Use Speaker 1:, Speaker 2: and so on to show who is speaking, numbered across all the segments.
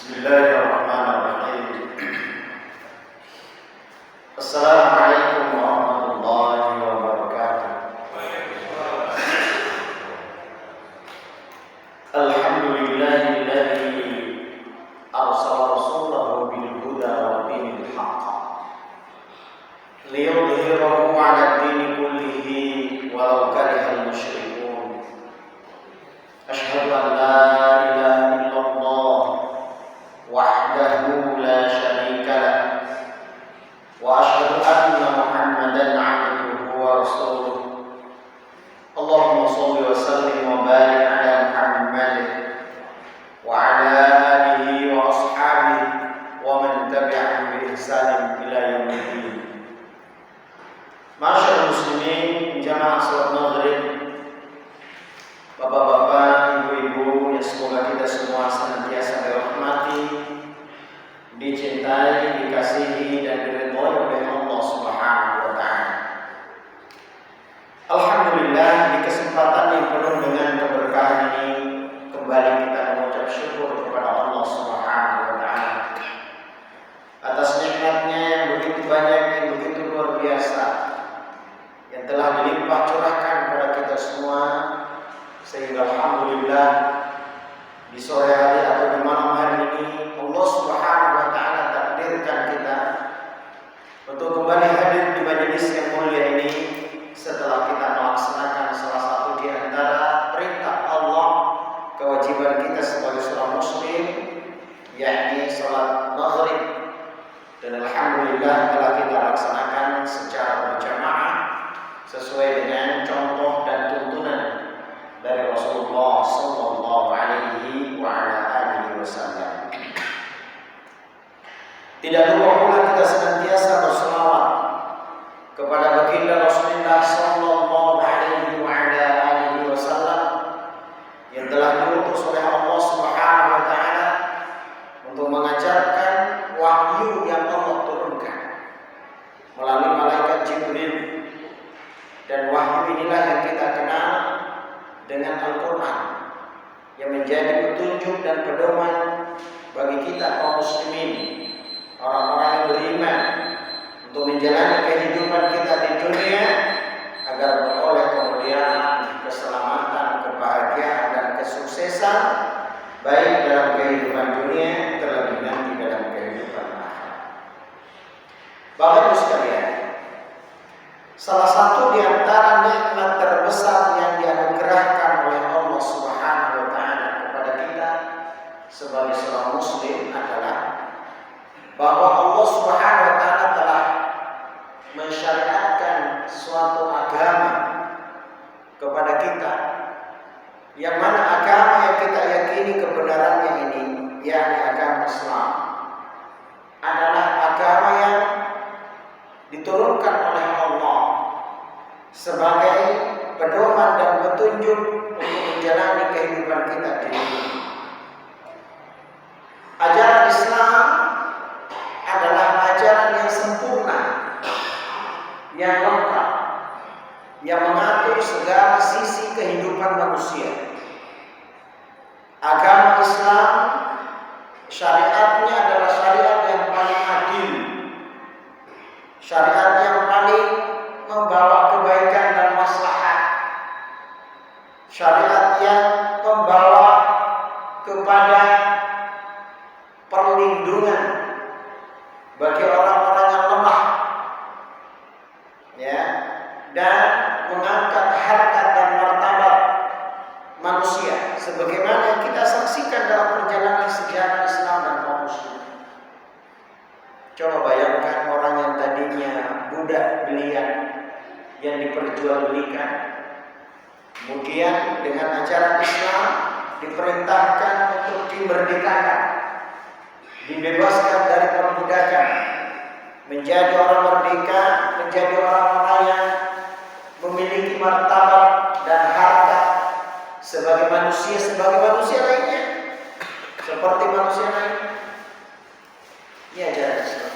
Speaker 1: Bismillahirrahmanirrahim. Assalamualaikum warahmatullahi wabarakatuh. Alhamdulillahilladzi arsala rasulahu bil huda wa dinil haqq liyudhhirahu 'ala ad-dini kullihi walau karihal musyrikun. Asyhadu an la ilaha illallah wahdahu la syarika lah wa asyhadu anna Muhammadan 'abduhu wa rasuluh. Allahumma shalli wa sallim wa barik ala Muhammad wa ala alihi wa ashabihi wa man tabi'ahum bi ihsan ila yaumil. Masyaallah muslimin jamaah salat maghrib, bapak-bapak, ibu-ibu, yang semoga kita semua senantiasa dirahmati, dicintai, dikasihi, dan diridhoi oleh Allah Subhanahu wa Ta'ala. Alhamdulillah, di kesempatan yang penuh dengan keberkahan ini kembali kita mengucap syukur kepada Allah Subhanahu wa Ta'ala atas nikmatnya yang begitu banyak, yang begitu luar biasa, yang telah dilimpah curahkan kepada kita semua, sehingga alhamdulillah di sore hari atau di malam hari ini Allah Subhanahu wa Ta'ala takdirkan kita untuk kembali hadir di majelis yang mulia ini setelah kita melaksanakan salah satu di antara perintah Allah, kewajiban kita sebagai seorang muslim, yakni salat maghrib, dan alhamdulillah telah kita laksanakan secara berjamaah sesuai dengan contoh dan tuntunan dari Rasulullah sallallahu alaihi wa ala alihi wasallam. Tidak lupa pula kita senantiasa berselawat kepada baginda Rasulullah sallallahu alaihi wa ala alihi wasallam yang telah diutus oleh Allah Subhanahu wa Ta'ala untuk mengajarkan wahyu yang Allah turunkan melalui malaikat Jibril, dan wahyu inilah yang kita kenal dengan Al-Quran, yang menjadi petunjuk dan pedoman bagi kita kaum muslimin, orang-orang yang beriman, untuk menjalani kehidupan kita di dunia agar beroleh kemuliaan, keselamatan, kebahagiaan, dan kesuksesan baik dalam kehidupan dunia terlebih nanti dalam kehidupan akhirat. Bapak Ibu sekalian, salah satu di antara nikmat terbesar yang dianugerahkan oleh Allah Subhanahu wa Ta'ala kepada kita sebagai seorang muslim adalah bahwa Allah Subhanahu wa Ta'ala telah mensyariatkan suatu agama kepada kita, yang mana agama yang kita yakini kebenarannya ini, yakni agama Islam, adalah agama yang diturunkan oleh Allah sebagai pedoman dan petunjuk untuk menjalani kehidupan kita di dunia. Ajaran Islam adalah ajaran yang sempurna, yang lengkap, yang mengatur segala sisi kehidupan manusia. Agama Islam, syariatnya adalah syariat yang paling adil, syariat yang paling membawa kebaikan dan maslahat, syariat yang membawa kepada perlindungan bagi orang-orang yang lemah, ya, dan mengangkat harkat dan martabat manusia sebagaimana yang kita saksikan dalam perjalanan sejarah Islam dan kaum muslimin. Coba bayangkan orang yang tadinya budak belian yang diperjualbelikan, kemudian dengan ajaran Islam diperintahkan untuk dimerdekakan, dibebaskan dari perbudakan, menjadi orang merdeka, menjadi orang-orang yang memiliki martabat dan harkat sebagai manusia lainnya, seperti manusia lainnya. Ini ajaran Islam.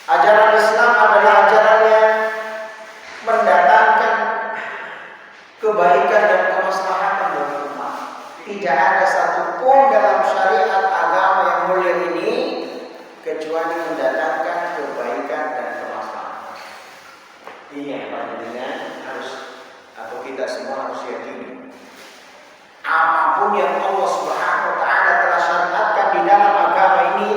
Speaker 1: Ajaran Islam adalah ajaran yang mendatangkan kebaikan dan kemaslahatan bagi umat. Tidak ada satupun dalam syariat mulia ini kecuali mendatangkan kebaikan dan kemaslahatan. Ini yang panjenengan harus atau kita semua harus yakini. Apapun yang Allah Subhanahu wa taala telah syariatkan di dalam agama ini,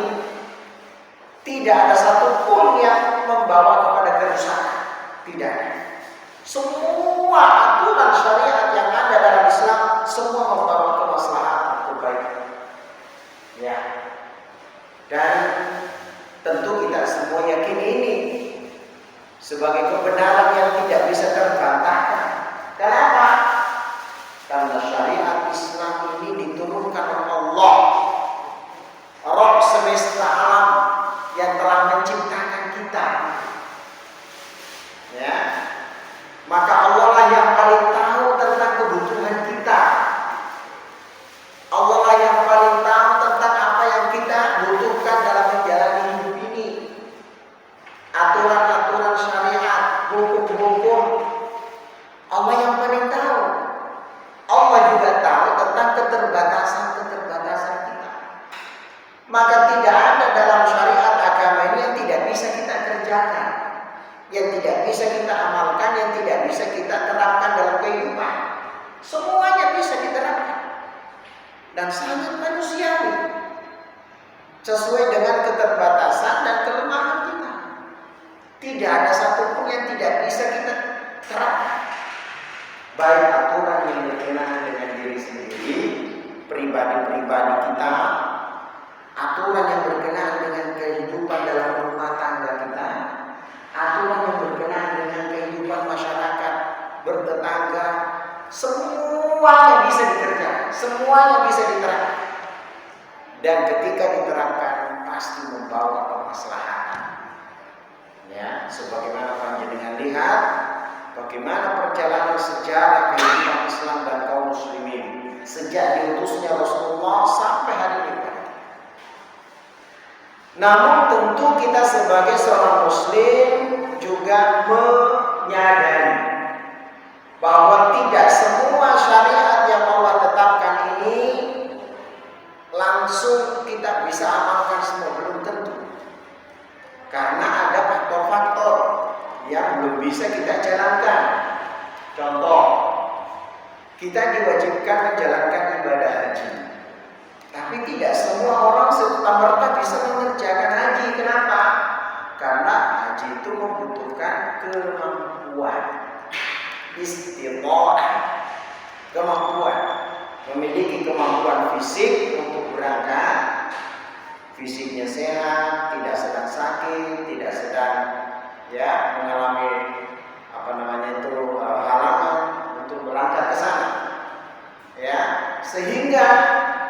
Speaker 1: tidak ada satupun yang membawa kepada kerusakan. Tidak ada. Semua aturan syariat yang ada dalam Islam semua membawa kemaslahatan, kebaikan. Ya. Dan tentu kita semua yakin ini sebagai kebenaran yang tidak bisa terbantahkan. Kenapa? Karena syariat Islam ini diturunkan oleh Allah, Rabb semesta alam yang telah menciptakan kita. Ya. Maka Allah lah yang paling tahu tentang kebutuhan kita. Allah lah yang paling tahu tentang apa yang kita butuhkan dalam menjalani hidup ini. Aturan-aturan syariat, hukum-hukum, Allah yang paling tahu. Allah juga tahu tentang keterbatasan kita. Maka tidak ada dalam syariat agama ini yang tidak bisa kita kerjakan, yang tidak bisa kita amalkan, yang tidak bisa kita terapkan dalam kehidupan. Semuanya bisa diterapkan dan sangat manusiawi sesuai dengan keterbatasan dan kelemahan kita. Tidak ada satupun yang tidak bisa kita terapkan, baik aturan yang berkenaan dengan diri sendiri, pribadi-pribadi kita, aturan yang berkenaan dengan kehidupan dalam rumah tangga kita, aturan yang berkenaan dengan kehidupan masyarakat, bertetangga, semuanya bisa dikerjakan, semuanya bisa diterapkan. Dan ketika diterapkan pasti membawa kemaslahatan. Ya, sebagaimana panjenengan lihat bagaimana perjalanan sejarah kehidupan Islam dan kaum muslimin sejak diutusnya Rasulullah sampai hari ini. Namun tentu kita sebagai seorang muslim juga menyadari bahwa tidak semua syariat yang Allah tetapkan ini langsung kita bisa amalkan semua, belum tentu. Karena ada faktor-faktor yang belum bisa kita jalankan. Contoh, kita diwajibkan menjalankan ibadah haji, tapi tidak semua orang serta-merta bisa mengerjakan haji. Kenapa? Karena haji itu membutuhkan kemampuan, istita'ah, kemampuan, memiliki kemampuan fisik untuk berangkat, fisiknya sehat, tidak sedang sakit, tidak sedang mengalami halangan untuk berangkat ke sana. Ya, sehingga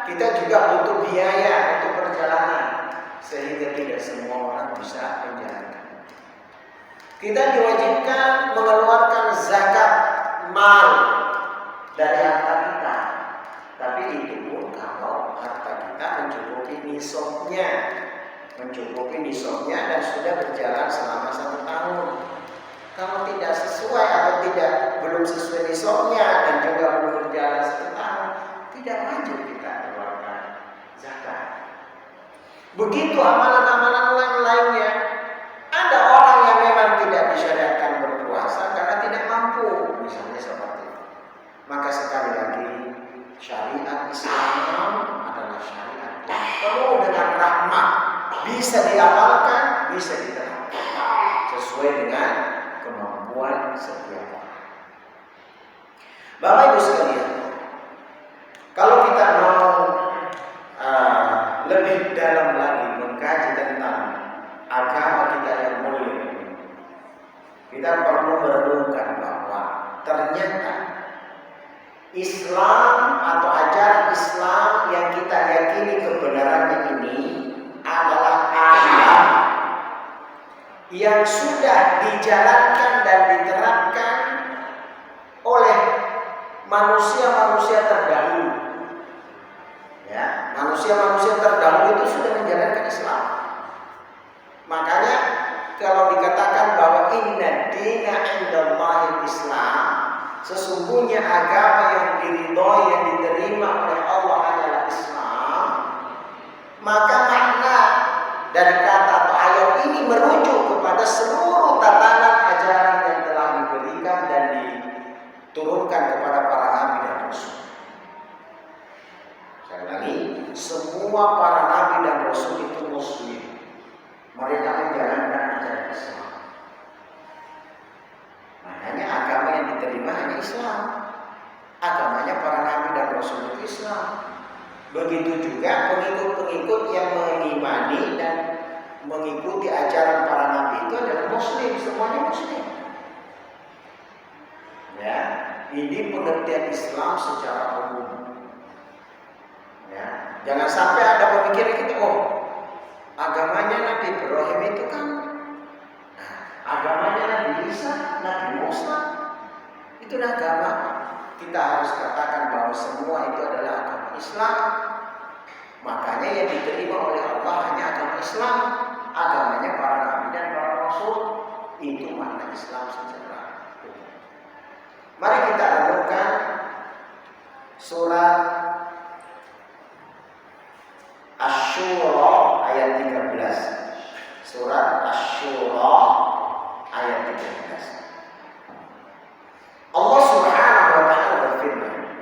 Speaker 1: kita juga butuh biaya untuk perjalanan, sehingga tidak semua orang bisa menjalankan. Kita diwajibkan mengeluarkan zakat mal dari harta kita, tapi itu pun kalau harta kita mencukupi nisabnya dan sudah berjalan selama 1 tahun. Kalau tidak sesuai atau belum sesuai nisabnya dan juga belum berjalan 1 tahun, tidak wajib kita keluarkan zakat. Begitu amalan-amalan lainnya. Ada orang yang memang tidak disyariatkan berpuasa karena tidak mampu, misalnya seperti itu. Maka sekali lagi syariat Islam adalah syariat yang penuh dengan rahmat, bisa diamalkan, bisa diterapkan sesuai dengan kemampuan setiap orang. Bapak Ibu sekalian, kalau kita mau lebih dalam lagi mengkaji tentang agama kita yang mulia ini, kita perlu merenungkan bahwa ternyata Islam atau ajaran Islam yang kita yakini kebenarannya ini adalah agama yang sudah dijalankan dan diterapkan oleh manusia-manusia terdahulu. Ya, manusia-manusia terdahulu itu sudah menjalankan Islam. Makanya kalau dikatakan bahwa inna dina indallahi Islam, sesungguhnya agama yang diridhoi, yang diterima oleh Allah adalah Islam, maka dari kata atau ayat ini merujuk kepada seluruh tatanan ajaran yang telah diberikan dan diturunkan kepada para nabi dan rasul. Sekali lagi, semua para nabi dan rasul itu muslim. Mereka menjalankan ajaran Islam. Makanya agama yang diterima hanya Islam. Agamanya para nabi dan rasul itu Islam. Begitu juga pengikut-pengikut yang mengimani dan mengikuti ajaran para nabi itu adalah muslim, semuanya muslim. Ya, ini pengertian Islam secara umum. Ya, jangan sampai ada pemikiran kita, agamanya Nabi Ibrahim itu kan, agamanya Nabi Isa, Nabi Musa, itu agama. Kita harus katakan bahwa semua itu adalah agama Islam. Makanya yang diterima oleh Allah hanya agama Islam. Agamanya para nabi dan para rasul. Itu makna Islam secara umum. Mari kita renungkan surat Asy-Syura ayat 13. Surat Asy-Syura ayat 13. Allah Subhanahu wa taala berfirman,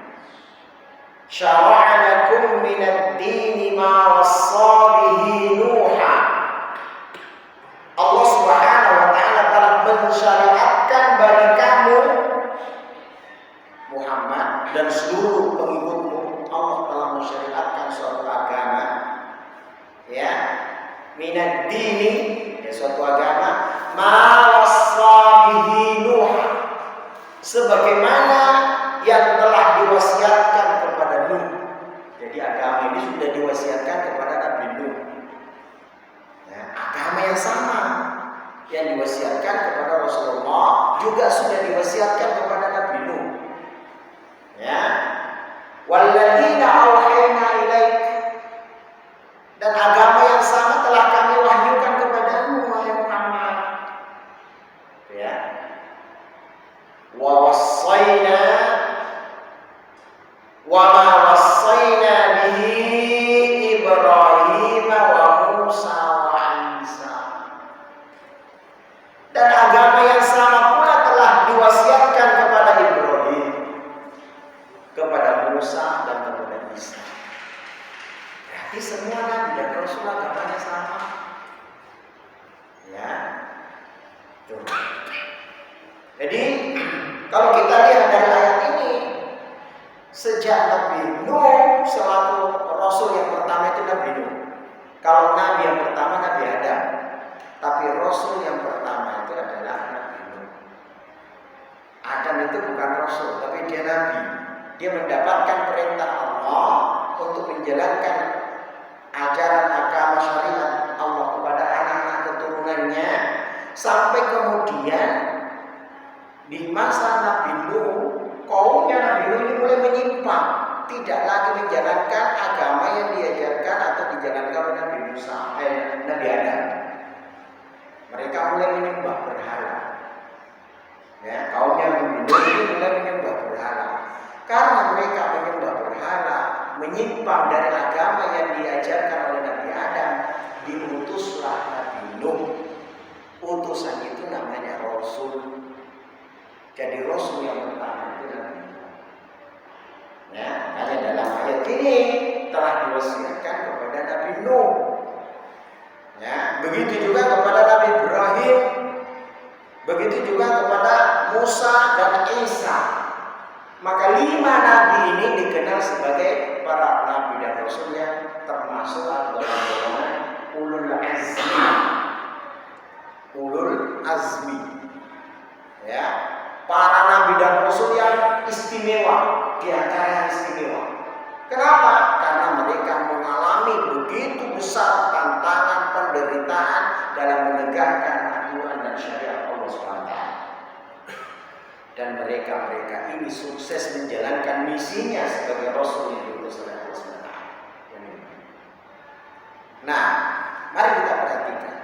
Speaker 1: "Syara'a lakum minad dini ma wassa bihi Nuha." Allah Subhanahu wa taala telah mensyariatkan bagi kamu Muhammad dan seluruh pengikutmu, Allah telah mensyariatkan suatu agama. Ya, minad dini, ya, suatu agama ma wassa bihi Nuha, sebagaimana yang telah diwasiatkan kepada Nuh. Jadi agama ini sudah diwasiatkan kepada Nabi Nuh. Ya, agama yang sama yang diwasiatkan kepada Rasulullah juga sudah diwasiatkan kepada Nabi Nuh. Ya, walladzina auhayna ilaik, dan agama yang sama telah kami wahyukan kepadamu wahai Muhammad. Ya, wa wassayna wa ma wassayna bihi Ibrahim wa Musa wa Isa. Dan agama yang sama pula telah diwasiatkan kepada Ibrahim, kepada Musa dan kepada Isa. Berarti semua nabi dan rasul agamanya sama. Ya. Tuh. Jadi kalau kita lihat dari ayat ini, sejak Nabi Nuh selaku rasul yang pertama itu Nabi Nuh. Kalau nabi yang pertama Nabi Adam, tapi rasul yang pertama itu adalah Nabi Nuh. Adam itu bukan rasul, tapi dia nabi. Dia mendapatkan perintah Allah untuk menjalankan ajaran agama syariat Allah kepada anak-anak keturunannya, sampai kemudian di masa Nabi Nuh, kaumnya Nabi Nuh ini mulai menyimpang, tidak lagi menjalankan agama yang diajarkan atau dijalankan oleh Nabi Musa, Nabi Adam. Mereka mulai menyembah berhala. Ya, kaumnya Nabi Nuh ini mulai menyembah berhala. Karena mereka menyembah berhala, menyimpang dari agama yang diajarkan oleh Nabi Adam, diutuslah Nabi Nuh. Utusan itu namanya Rasul. Jadi Rasul yang pertama itu Nabi Nuh. Ya, hanya dalam ayat ini telah diwasiatkan kepada Nabi Nuh. Ya, begitu juga kepada Nabi Ibrahim, begitu juga kepada Musa dan Isa. Maka 5 nabi ini dikenal sebagai para nabi dan rasul yang termasuk golongan ulul azmi. Ulul azmi. Ya, para nabi dan rasul yang istimewa, di antara yang istimewa. Kenapa? Karena mereka mengalami begitu besar tantangan, penderitaan dalam menegakkan aturan dan syariat Allah SWT. Dan mereka ini sukses menjalankan misinya sebagai Rasul yang diutus oleh Allah SWT. Nah, mari kita perhatikan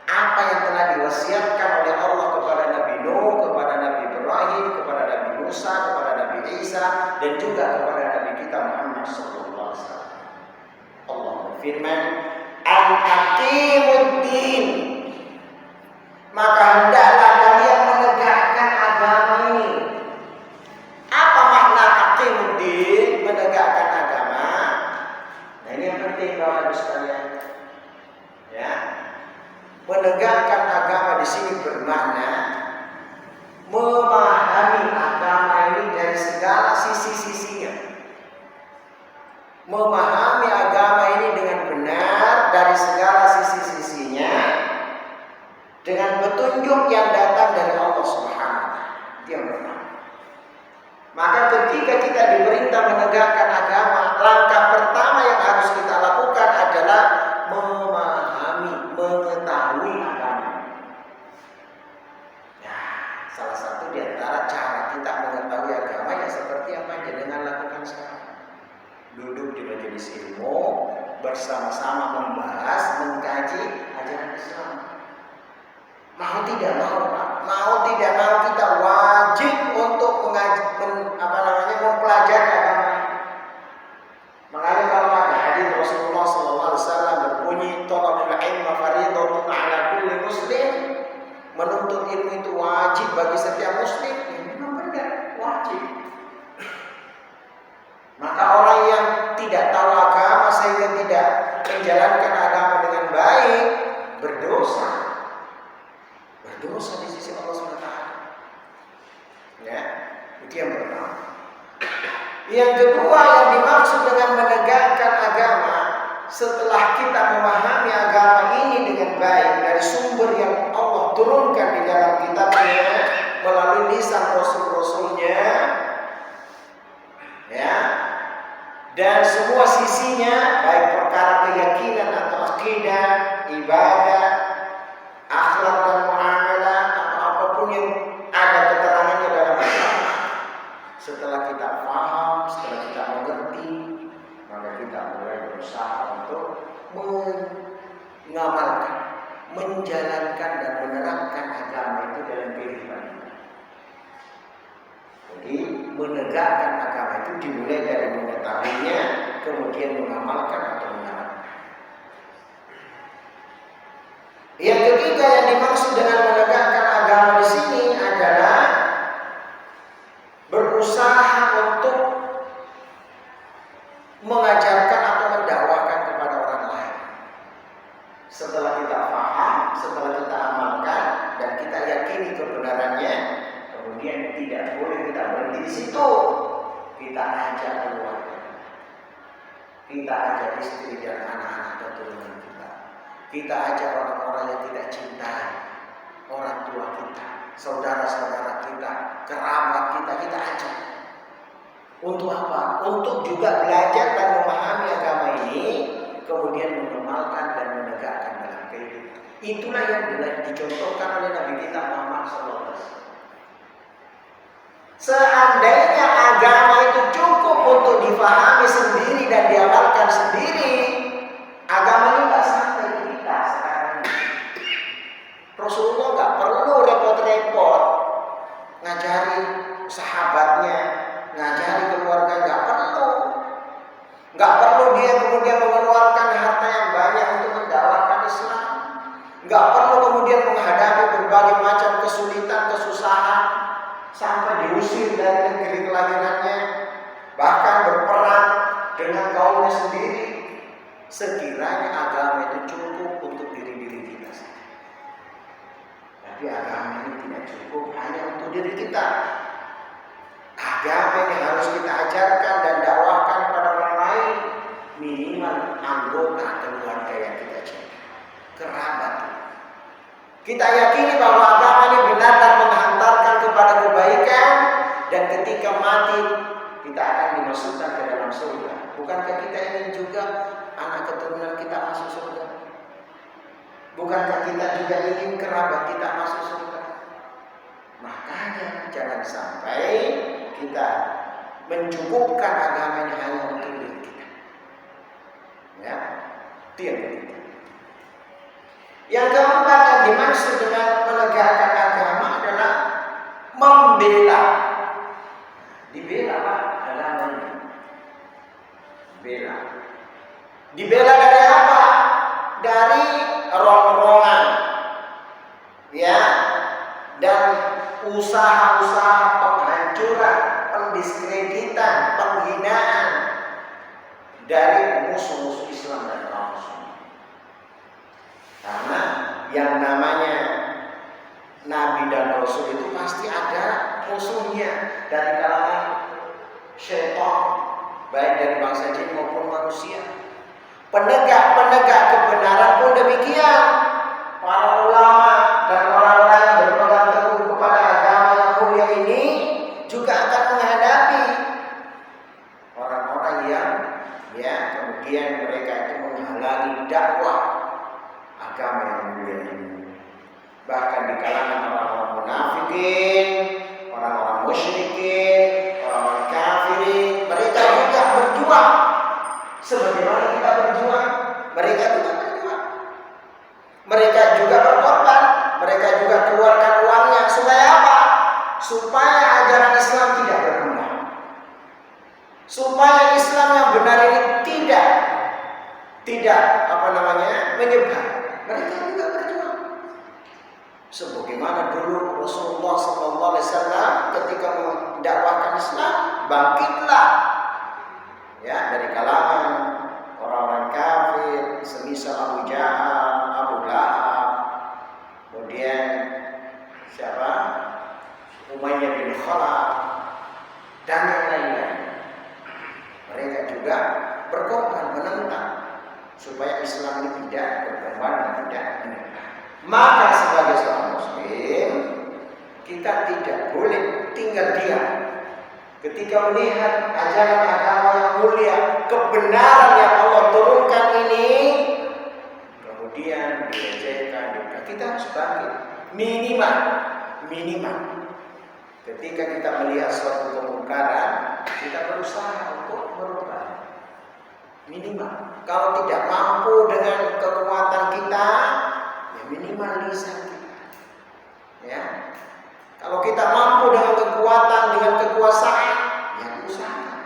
Speaker 1: apa yang telah diwasiatkan oleh Allah kepada Nabi Nuh, kepada Nabi Ibrahim, kepada Nabi Musa, kepada Nabi Isa, dan juga kepada Nabi kita Muhammad SAW. Allah berfirman, Al-Aqimuddin, maka hendaklah kalian menegakkan agama ini. Apa makna Aqimuddin, menegakkan agama? Nah ini yang penting Bapak Ibu sekalian. Ya, menegakkan agama di sini bermakna memahami agama ini dari segala sisi-sisinya. Memahami agama ini dengan benar dari segala sisi-sisinya dengan petunjuk yang datang dari Allah Subhanahu wa taala. Itu yang pertama. Maka ketika kita diperintah menegakkan agama, langkah pertama yang harus kita lakukan adalah memahami, mengetahui agama. Ya, salah satu di antara cara kita mengetahui agama ya seperti apa yang jenengan lakukan sekarang. Duduk di majelis ilmu bersama-sama membahas, mengkaji ajaran Islam. Mau tidak mau, Pak, mau tidak mau kita wajib untuk mempelajari agama. Makanya kalau ada hadis Rasulullah SAW berbunyi, "Thalabul ilmi fardhatun 'ala kulli muslim." Menuntut ilmu itu wajib bagi setiap muslim. Ya, memang benar, wajib. Maka orang yang tidak tahu agama sehingga tidak menjalankan agama dengan baik berdosa. Berdosa di sisi Allah SWT. Ya, itu yang pertama. Yang kedua yang dimaksud dengan menegakkan agama, setelah kita memahami agama ini dengan baik dari sumber yang Allah turunkan di dalam kitabnya melalui lisan Rasul-Rasulnya, ya, dan semua sisinya, baik perkara keyakinan atau akidah, ibadah, akhlak dan muamalah atau apapun yang ada keterangannya dalam agama. Setelah kita paham, setelah kita mengerti, maka kita mulai berusaha untuk mengamalkan, menjalankan dan menerapkan agama itu dalam kehidupan kita. Jadi menegakkan agama itu dimulai dari mengetahuinya, kemudian mengamalkan atau menerapkan. Yang ketiga yang dimaksud dengan menegakkan agama di sini adalah berusaha untuk mengajarkan atau mendakwahkan kepada orang lain. Setelah kita paham, setelah kita amalkan dan kita yakini kebenarannya, kemudian tidak boleh kita berhenti di situ. Kita ajak keluarga, kita ajak istri dan anak-anak keturunan kita. Kita ajak orang-orang yang kita cintai, orang tua kita, saudara-saudara kita, kerabat kita, kita ajak. Untuk apa? Untuk juga belajar dan memahami agama ini, kemudian mengamalkan dan menegakkan dalam kehidupan. Itulah yang dicontohkan oleh Nabi kita Muhammad SAW. Seandainya agama itu cukup untuk difahami sendiri dan diamalkan sendiri, agama ini nggak sampai ke kita sekarang ini. Rasulullah nggak perlu repot-repot ngajari sahabatnya, ngajari keluarga, nggak perlu dia kemudian mengeluarkan harta yang banyak untuk mendakwahkan Islam, nggak perlu kemudian menghadapi berbagai macam kesulitan, kesusahan sampai diusir dari negeri kelahirannya, bahkan berperang dengan kaumnya sendiri. Sekiranya agama itu cukup untuk diri-diri kita saja. Tapi agama ini tidak cukup hanya untuk diri kita. Agama ini harus kita ajarkan dan dakwahkan pada orang lain, minimal anggota keluarga yang kita cintai, kerabat. Kita yakini bahwa agama ini benar-benar menghantarkan kepada kebaikan, dan ketika mati kita akan dimasukkan ke dalam surga. Bukankah kita ingin juga anak keturunan kita masuk surga? Bukankah kita juga ingin kerabat kita masuk surga? Makanya jangan sampai kita mencukupkan agama ini hanya untuk diri kita. Ya, itu yang ketiga. Yang keempat yang dimaksud dengan menegakkan agama adalah membela. Dibela Pak, agamanya. Bela. Dibela dari apa? dari rongrongan, ya, dan usaha-usaha penghancuran, pendiskreditan, penghinaan dari musuh-musuh Islam dan kaum muslimin. Karena yang namanya Nabi dan Rasul itu pasti ada musuhnya dari kalangan syaitan, baik dari bangsa jin maupun manusia. Penegak-penegak kebenaran pun demikian. Para ulama dan orang-orang yang berpegang teguh kepada agama yang mulia ini juga akan menghadapi orang-orang yang kemudian mereka itu menghalangi dakwah agama yang mulia ini. Bahkan di kalangan orang-orang munafikin, orang-orang musyrikin, orang-orang kafirin, mereka juga berjuang sebagaimana kita berjuang. Mereka juga berjuang, mereka juga berkorban, mereka juga keluarkan uangnya. Supaya apa? Supaya ajaran Islam tidak berkembang, supaya Islam yang benar ini tidak menyebar. Mereka juga berjuang. Sebagaimana dulu Rasulullah SAW ketika mendakwahkan Islam, bangkitlah dari kalangan orang-orang kafir, semisal Abu Jahal, Abu Lahab, kemudian siapa? Umayyah bin Khalaf dan yang lain-lain. Mereka juga berkorban menentang supaya Islam ini tidak berkembang dan tidak menyebar. Maka sebagai seorang muslim, kita tidak boleh tinggal diam ketika melihat ajaran agama yang mulia, kebenaran yang Allah turunkan ini kemudian dilecehkan. Kita harus bangkit. Minimal ketika kita melihat suatu kemungkaran, kita berusaha untuk merubah. Minimal. Kalau tidak mampu dengan kekuatan kita, ya minimal lisan kita. Ya. Kalau kita mampu dengan kekuatan, dengan kekuasaan, ya usahakan.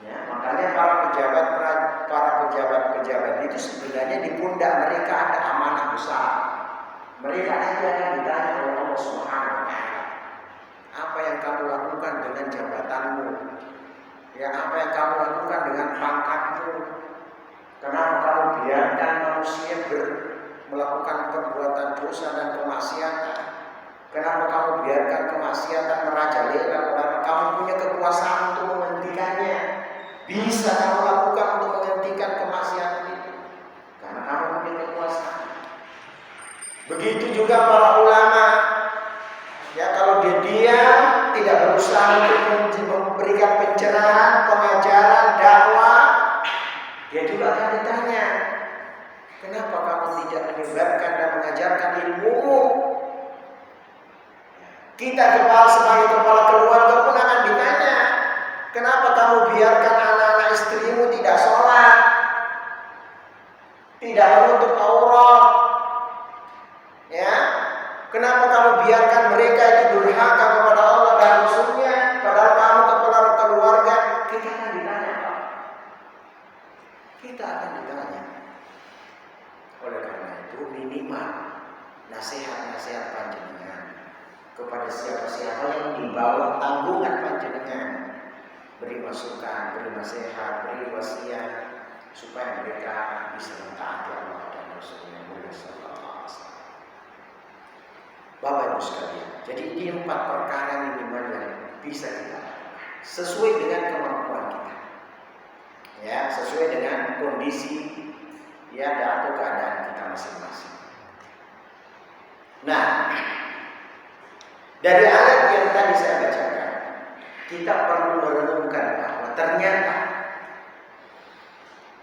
Speaker 1: Ya, makanya para pejabat itu sebenarnya di pundak mereka ada amanah besar. Mereka akan ditanya oleh Allah Subhanahu wa taala. Apa yang kamu lakukan dengan jabatanmu? Ya, apa yang kamu lakukan dengan pangkatmu? Kenapa kamu biarkan manusia melakukan perbuatan dosa dan kemaksiatan? Kenapa kamu biarkan kemaksiatan merajalela? Karena kamu punya kekuasaan untuk menghentikannya. Bisa kamu lakukan untuk menghentikan kemaksiatan itu, karena kamu punya kekuasaan. Begitu juga para ulama. Ya, kalau dia diam, tidak berusaha untuk memberikan pencerahan, pengajaran, dakwah, dia juga akan ditanya, kenapa kamu tidak menyebarkan dan mengajarkan ilmu? Kita sebagai kepala keluarga pun akan ditanya, kenapa kamu biarkan anak-anak istrimu tidak sholat, tidak menutup aurat? Ya, kenapa kamu biarkan mereka itu durhaka kepada Allah dan Rasul-Nya, padahal kamu kepala keluarga? Kita akan ditanya, Pak. Kita akan ditanya. Oleh karena itu minimal nasihat-nasihat panjenengan kepada siapa-siapa yang di bawah tanggungan panjenengan, beri masukan, beri nasihat, beri wasiat supaya mereka bisa mentaati Allah dan Rasul-Nya sallallahu alaihi wasallam. Bapak Ibu sekalian, jadi ini 4 perkara minimal yang bisa kita sesuai dengan kemampuan kita. Ya, sesuai dengan kondisi atau keadaan kita masing-masing. Nah, dari ayat yang tadi saya bacakan, kita perlu merenungkan bahwa ternyata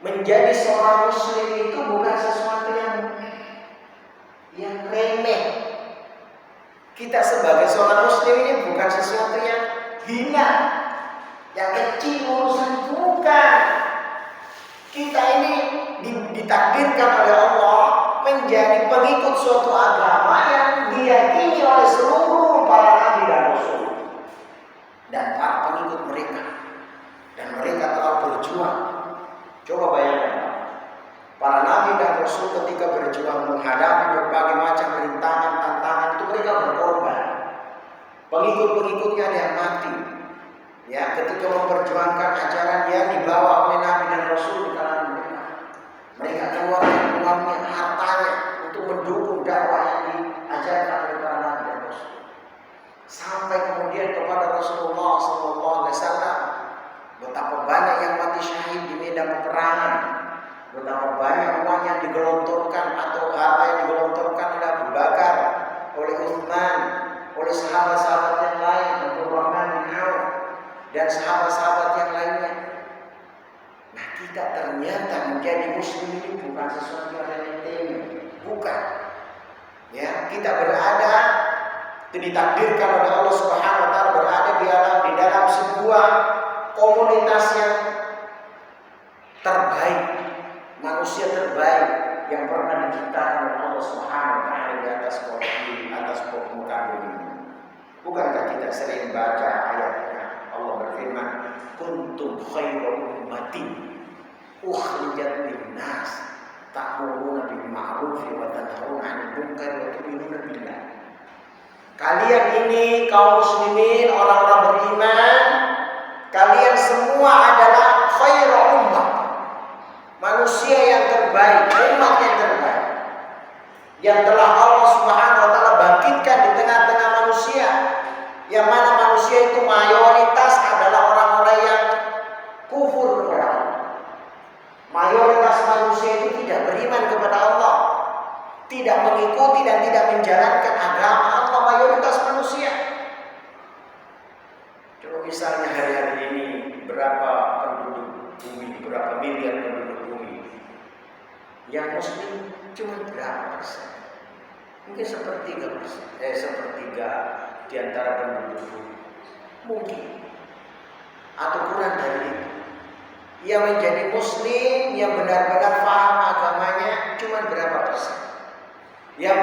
Speaker 1: menjadi seorang muslim itu bukan sesuatu yang remeh. Kita sebagai seorang muslim ini bukan sesuatu yang hina, yang kecil urusan, bukan. Kita ini ditakdirkan oleh Allah menjadi pengikut suatu agama yang diyakini oleh seluruh para nabi dan rasul dan para pengikut mereka, dan mereka telah berjuang. Coba bayangkan, para nabi dan Rasul ketika berjuang menghadapi berbagai macam rintangan, tantangan, itu mereka berkorban. Pengikut-pengikutnya ada yang mati. Ya, ketika memperjuangkan ajaran yang dibawa oleh Nabi dan Rasul di kalangan mereka. Mereka keluarkan uangnya, hartanya untuk mendukung dakwah yang diajarkan oleh para Nabi dan Rasul. Sampai kemudian kepada Rasulullah SAW, betapa banyak yang mati syahid di medan peperangan, betapa banyak uang yang digelontorkan atau harta yang digelontorkan oleh Abu Bakar, oleh Utsman, oleh sahabat-sahabat yang lain, Abdurrahman bin Auf dan sahabat-sahabat yang lainnya. Nah, kita ternyata menjadi muslim ini bukan sesuatu yang remeh, bukan. Ya, kita berada, ditakdirkan oleh Allah Subhanahu wa taala berada di dalam sebuah komunitas yang terbaik, manusia terbaik yang pernah diciptakan oleh Allah Subhanahu wa taala di atas muka bumi. Bukankah kita sering baca ayatnya? Allah berfirman, "Kuntum khairu ummatin ukhrijat lin-nas ta'muruna bil ma'ruf wa tanhauna 'anil munkar wa tu'minuna billah." Kalian ini kaum muslimin, orang-orang beriman, kalian semua adalah khairu ummah, manusia yang terbaik, umat yang terbaik, yang telah Allah Subhanahu wa taala bangkitkan di tengah-tengah manusia, yang mana manusia itu mayoritas adalah orang-orang yang kufur kepada Allah. Mayoritas manusia itu tidak beriman kepada Allah, tidak mengikuti dan tidak menjalankan agama Allah, mayoritas manusia. Coba misalnya hari-hari ini berapa penduduk bumi, berapa miliar penduduk bumi, yang muslim cuma berapa persen? Mungkin sepertiga di antara penduduk bumi, mungkin, atau kurang dari itu. Yang menjadi muslim, yang benar-benar paham agamanya cuma berapa persen? Yang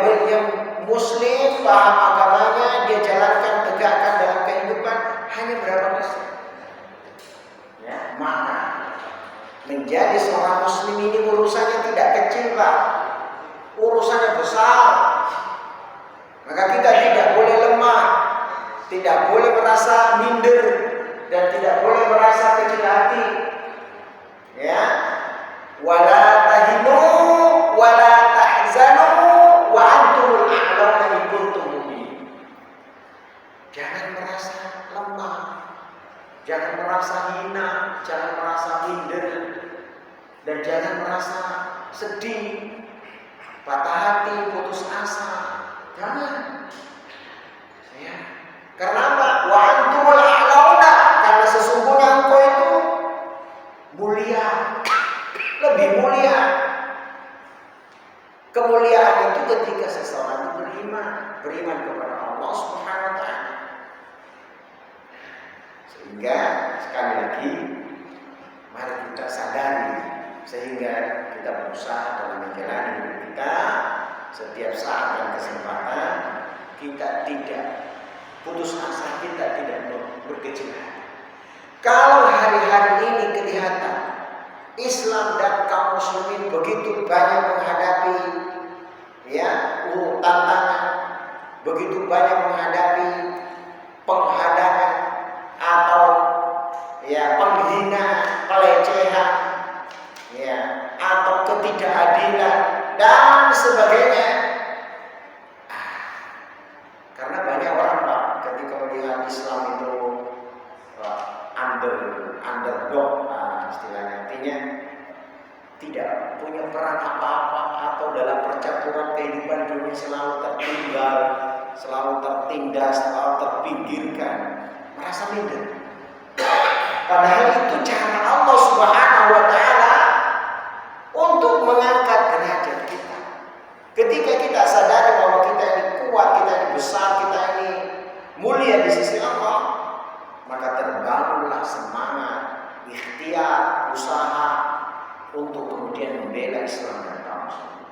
Speaker 1: muslim paham agamanya, dia jalankan, tegakkan dalam kehidupan, hanya berapa persen? Ya, maka menjadi seorang muslim ini urusannya tidak kecil, Pak. Urusannya besar. Maka kita tidak boleh lemah, tidak boleh merasa minder, dan tidak boleh merasa kecil hati. Ya, wala tahinu wala tahzanu wa antumul a'launa in kuntum mu'minin. Jangan merasa lemah, jangan merasa hina, jangan merasa minder, dan jangan merasa sedih, patah hati, putus asa. Jangan. Ya. Karena apa? Wa antumul a'launa, karena sesungguhnya engkau itu mulia, lebih mulia. Kemuliaan itu ketika seseorang beriman kepada Allah Subhanahu wa taala. Sehingga sekali lagi mari kita sadari, sehingga kita berusaha dalam menjalani hidup kita setiap saat dan kesempatan, kita tidak putus asa, kita tidak berkecil hati. Kalau hari-hari ini kelihatan Islam dan kaum muslimin begitu banyak menghadapi tantangan, begitu banyak menghadapi penghadangan atau penghinaan, pelecehan, atau ketidakadilan dan sebagainya. Karena banyak orang, Pak, ketika melihat Islam itu underdog, istilahnya, artinya tidak punya peran apa-apa atau dalam percaturan kehidupan dunia selalu tertinggal, selalu tertindas, selalu terpinggirkan, merasa minder. Padahal itu cara Allah Subhanahu wa taala untuk mengangkat derajat kita. Ketika kita sadari bahwa kita ini kuat, kita ini besar, kita ini mulia di sisi Allah, maka terbangunlah semangat, ikhtiar, usaha untuk kemudian membela Islam dan kaum muslimin.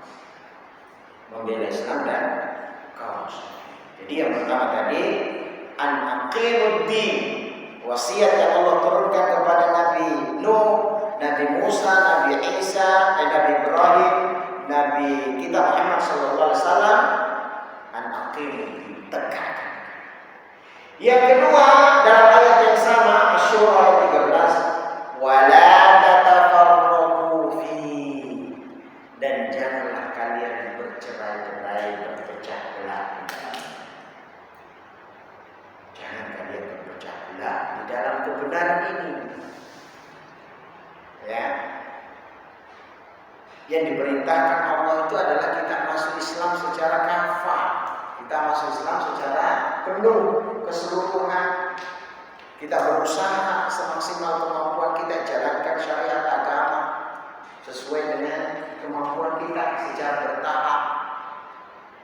Speaker 1: Membela Islam dan kaum muslimin. Jadi yang pertama tadi, an-aqimuddin, wasiat yang Allah turunkan kepada Nabi Nuh, Nabi Musa, Nabi Isa, Nabi Ibrahim, Nabi kita Muhammad sallallahu alaihi wasallam, an aqim, tegakkan. Yang kedua dalam ayat yang sama Asy-Syura ayat 13, wala tatafarraqu fi, dan janganlah kalian bercerai-berai, berpecah belah. Jangan kalian berpecah belah di dalam kebenaran ini. Ya. Yang diperintahkan Allah itu adalah kita masuk Islam secara kafah. Kita masuk Islam secara penuh, keseluruhan. Kita berusaha semaksimal kemampuan kita jalankan syariat agama sesuai dengan kemampuan kita secara bertahap.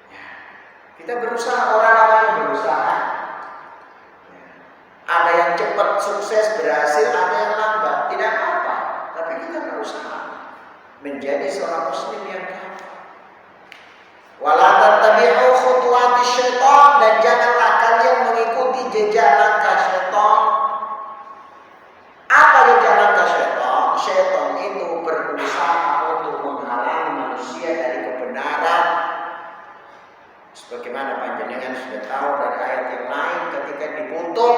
Speaker 1: Ya. Kita berusaha, orang-orang berusaha. Ya. Ada yang cepat sukses berhasil, ada yang lambat, tidak apa-apa. Tapi kita berusaha menjadi seorang muslim yang kafah. Wala tattabi'u khutuwati syaitan, dan janganlah kalian mengikuti jejak langkah syaitan. Apa jejak langkah syaitan? Syaitan itu berusaha untuk menghalangi manusia dari kebenaran. Sebagaimana panjenengan sudah tahu dari ayat yang lain, ketika dikutuk,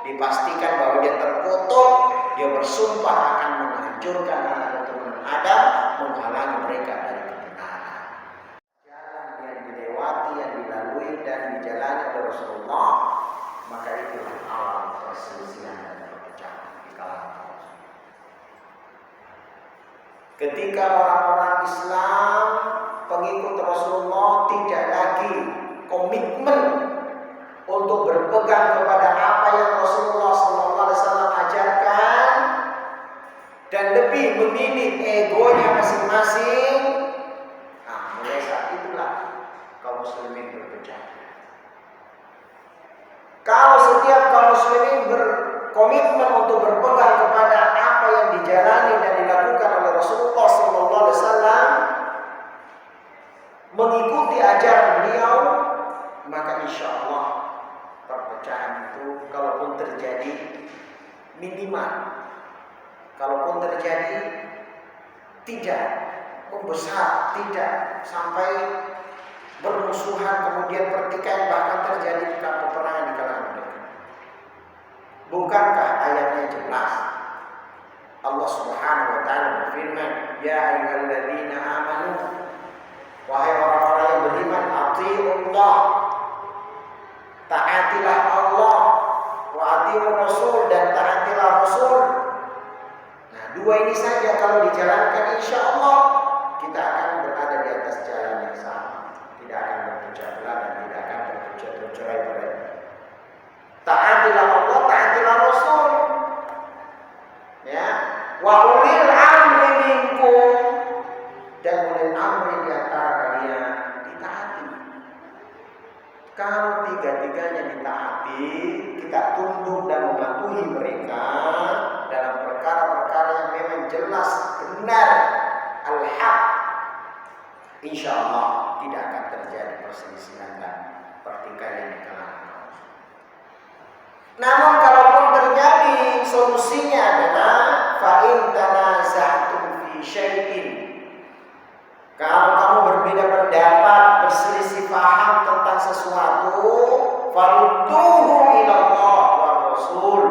Speaker 1: dipastikan bahwa dia terkutuk, dia bersumpah akan menghancurkan anak keturunan Adam, menghalangi mereka dari kebenaran. Jalan yang dilewati, yang dilalui dan dijalani oleh Rasulullah, maka itulah awal perselisihan dan perpecahan di kalangan kaum. Ketika orang-orang Islam pengikut Rasulullah tidak lagi komitmen untuk berpegang kepada apa yang Rasulullah SAW ajarkan dan lebih memilih egonya masing-masing, nah mulai saat itulah kaum muslimin berpecah. Kalau setiap kaum muslimin berkomitmen untuk berpegang kepada apa yang dijalani dan dilakukan oleh Rasulullah SAW, mengikuti ajaran beliau, maka insya Allah perpecahan itu kalaupun terjadi minimal. Kalaupun terjadi tidak membesar, tidak sampai bermusuhan kemudian pertikaian, bahkan terjadi peperangan di kalangan mereka. Bukankah ayatnya jelas? Allah Subhanahu wa taala berfirman, "Ya ayyuhalladzina amanu", wahai orang-orang yang beriman, "Athi'ullah", taatilah Allah, wa ati'ur Rasul, dan taatilah Rasul. Nah, dua ini saja kalau dijalankan, insya Allah kita akan berada di atas jalan yang sama, tidak akan berpecah belah dan tidak akan bercerai-berai. Taatilah Allah, taatilah Rasul. Ya, wa ulil amri minkum, dan ulil amri di antara kalian ditaati. Kalau tiga-tiganya ditaati, kita tunduk dan mematuhi mereka dalam perkara-perkara yang memang jelas, benar, al-haq, insya Allah tidak akan terjadi perselisihan dan pertikaian di kalangan kaum. Namun kalaupun terjadi, solusinya adalah fa'in tanaza'tum fi syai'in, kalau kamu berbeda pendapat, berselisih paham tentang sesuatu, farudduhu ila Allah wa Rasul,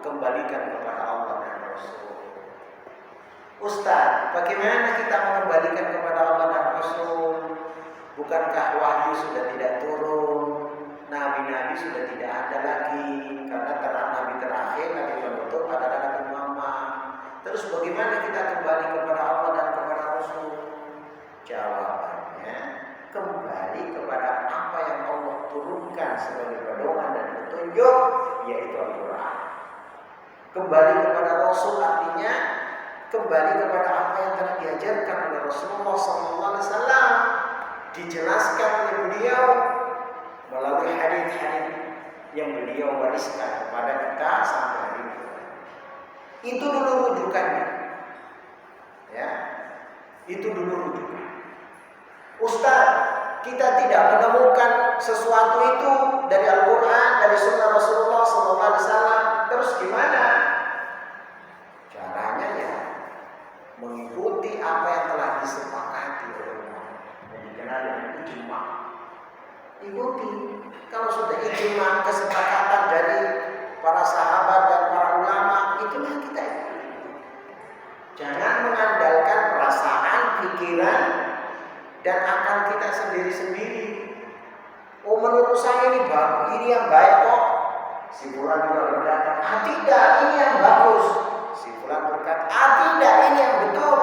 Speaker 1: kembalikan kepada Allah dan Rasul. Ustaz, bagaimana kita mengembalikan kepada Allah dan Rasul? Bukankah wahyu sudah tidak turun? Nabi-nabi sudah tidak ada lagi, karena nabi terakhir, nabi penutup adalah Nabi Muhammad. Terus bagaimana kita kembali kepada Allah dan kepada Rasul? Jawabannya, kembali kepada apa yang Allah turunkan sebagai pedoman dan petunjuk, yaitu Al-Quran. Kembali kepada Rasul artinya kembali kepada apa yang telah diajarkan oleh Rasulullah SAW, dijelaskan oleh beliau melalui hadis-hadis yang beliau wariskan kepada kita sampai hari ini. Itu dulu rujukannya, ya. Itu dulu rujukan. Ustaz, kita tidak menemukan sesuatu itu dari Al-Quran, dari Sunnah Rasulullah SAW. Terus gimana? Caranya ya mengikuti apa yang telah disepakati oleh dan akal kita sendiri-sendiri. Oh, menurut saya ini bagus, ini yang baik kok. Si fulan juga berkata, tidak, ini yang bagus. Si fulan berkata, tidak, ini yang betul.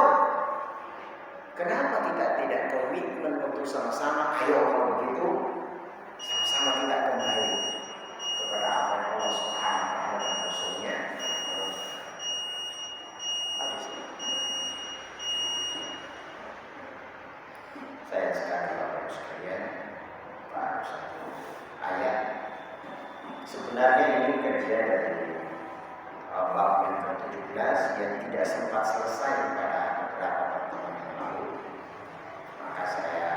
Speaker 1: Kenapa kita tidak komitmen untuk sama-sama? Ayo kalau begitu, sama-sama kita kembali kepada apa yang Allah Subhanahu wa Ta'ala dan Rasul-Nya. Saya sekali Bapak Ibu sekalian, baru satu ayat. Sebenarnya ini kajian dari bab yang ke-17 yang tidak sempat selesai pada beberapa pertemuan yang lalu. Maka saya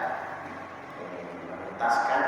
Speaker 1: ingin menuntaskan